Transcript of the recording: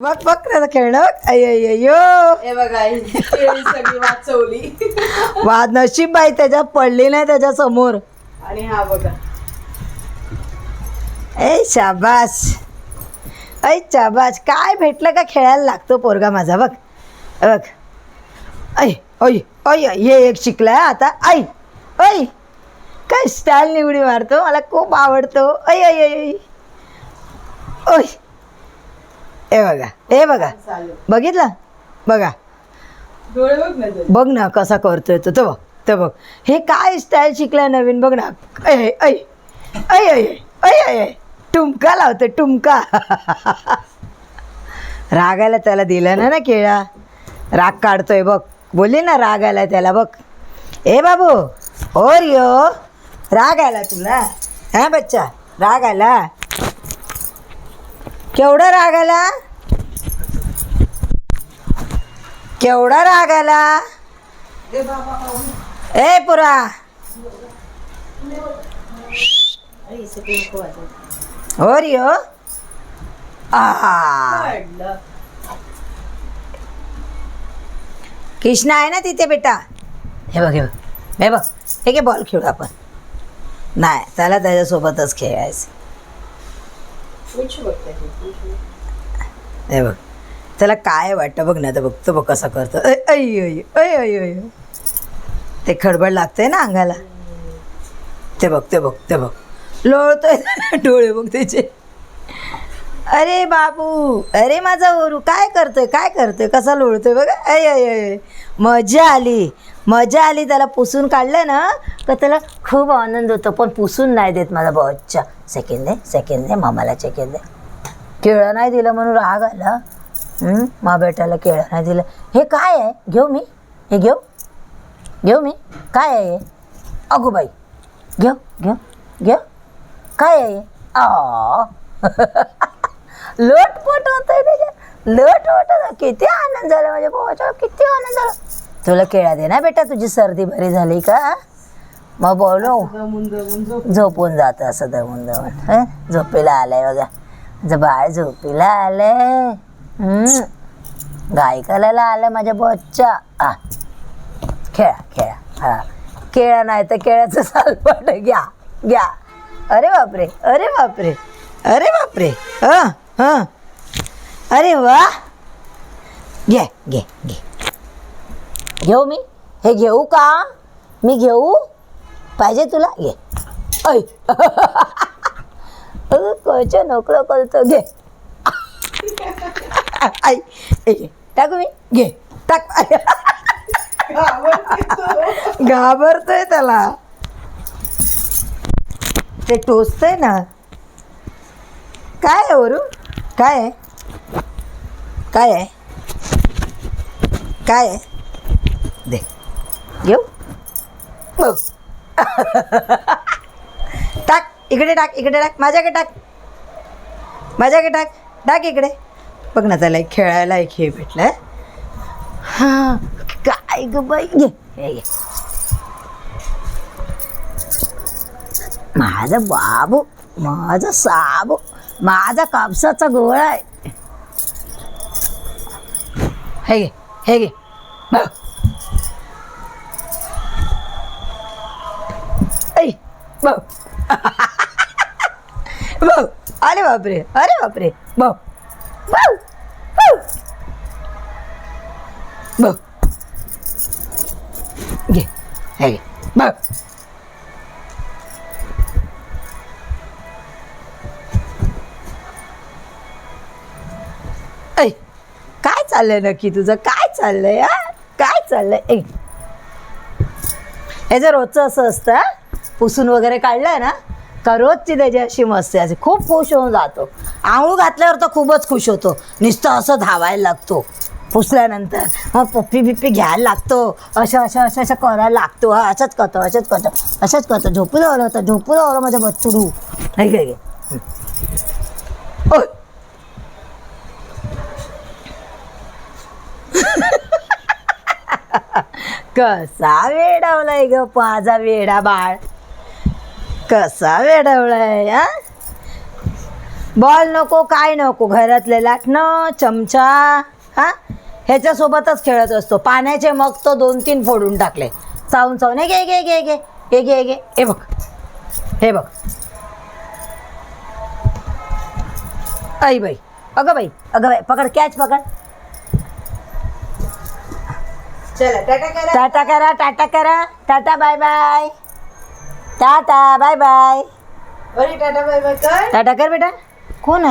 बघ बघ त्याचं खेळणं बघ. अय्यो हे बघा ही केळी सगळी वाचवली. वाद नशीब बाई त्याच्यात पडली नाही त्याच्या समोर. आणि हा बघा ए शाबास ऐ शाबास. काय भेटलं का खेळायला लागतो पोरगा माझा. बघ बघ ऐ ओय ओय हे एक शिकलाय आता. ऐ ऐ काय स्टाईल निवडी मारतो. मला खूप आवडतो. ऐ ऐ ऐ ओय हे बघा हे बघा चालू बघितलं बघा. डोळे बघ ना जरा. बघ ना कसा करतोय तो. तो बघ तो बघ. हे काय स्टाईल शिकलाय नवीन. बघ ना. ऐ ऐ ऐ ऐ ऐ ऐ ऐ टुमका लावतो टुमका. रागायला त्याला दिलं ना केळा. राग काढतोय बघ. बोलली ना राग आला त्याला बघ. ए बाबू और यो राग आला तुला. हा बच्चा राग आला. केवढा राग आला. केवढा राग आला. ए पुरा और यो पडलं. कृष्णा आहे ना तिथे बेटा. हे बघ हे बघ हे बघ. हे घे बॉल खेळू आपण. नाही त्याला त्याच्यासोबतच खेळायचं. उंच बघते ही, उंच बघ. हे बघ त्याला काय वाटतं बघ ना. तर बघ तो बघ कसा करतो. ऐ ऐ ऐ ऐ ऐ ऐ. ते खडबड लागतंय ना अंगाला. ते बघ ते बघ ते बघ लोळतोय डोळे बघ त्याचे. अरे बाबू अरे माझा ओरू काय करतोय काय करतोय कसा लोळतोय बघ. ऐ ऐ ऐ मजा आली मजा आली. त्याला पुसून काढलं ना तर त्याला खूप आनंद होतो. पण पुसून नाही देत माझा बच्चा. सेकंड दे मामाला सेकंड दे. केळं नाही दिलं म्हणून राग आला. मा बेटाला केळं नाही दिलं. हे काय आहे. घेऊ मी हे घेऊ मी. काय आहे हे. अगो बाई घेऊ घेऊ घेऊ. काय आहे हे. लोटपोट होतोय त्याच्यात. लोटपोट किती आनंद झाला माझ्या भावाच्या. किती आनंद झाला. तुला केळा दे ना बेटा. तुझी सर्दी बरी झाली का. मग बोलो दमून दमून झोप. झोपून जातं असं दमून दमून. झोपेला आलाय बघा. बाळ झोपेला आलंय. गाय करायला आलं माझ्या बच्चा. खेळा खेळा. हा केळा नाही तर केळ्याचं सालपाट घ्या घ्या. अरे बापरे अरे बापरे अरे बापरे. हां हां अरे वा. घे घे घे. घेऊ मी हे घेऊ का. मी घेऊ पाहिजे तुला. घे ऐ कळच्या नोकळं करतो. घे आई टाकू मी. घे टाक. घाबरतोय त्याला. ते टोचतंय ना. काय आहे वरू काय आहे काय आहे काय आहे. दे घेऊ बघ. टाक इकडे टाक इकडे टाक. माझ्याकडे टाक माझ्याकडे टाक. टाक इकडे. बघ ना त्याला एक खेळायला एक हे भेटलं. हां काय ग बाई. घे हे घे. माझा बाबू माझा साबू माझा कापसाचा गोळा आहे. हे घे हे घे. बघ ऐ बघ बघ. अरे बापरे बघ बघ बघ. घे हे घे बघ. ऐ काय चाललंय नक्की तुझं. काय चाललंय काय चाललंय. हे जर रोजचं असं असतं पुसून वगैरे काढलंय ना का रोजची त्याची अशी मस्ती असे खूप खुश होऊन जातो. आंघोळ घातल्यावर तर खूपच खुश होतो. नुसतं असं धावायला लागतो पुसल्यानंतर. मग पप्पी बिप्पी घ्यायला लागतो. असं करायला लागतो. असंच करतो. झोपू लावलं माझ्या बच्चूडू. नाही काय घे. कसा वेडावलाय ग माझा वेडा बाळ. कसा वेडावलाय. बॉल नको, काय नको, घरातले लाटणं, चमचा, हा ह्याच्यासोबतच खेळत असतो. पाण्याचे मग तो 2-3 फोडून टाकले, चावून चावून. हे घे घे घे घे हे घे घे, हे बघ, हे बघ. आई बाई, अगं बाई, अगं बाई, पकड, कॅच पकड. चला टाटा करा. टाटा करा, टाटा करा, tata bye bye, tata bye bye, अरे टाटा बाय बाय कर. टाटा कर बेटा. कोण आहे?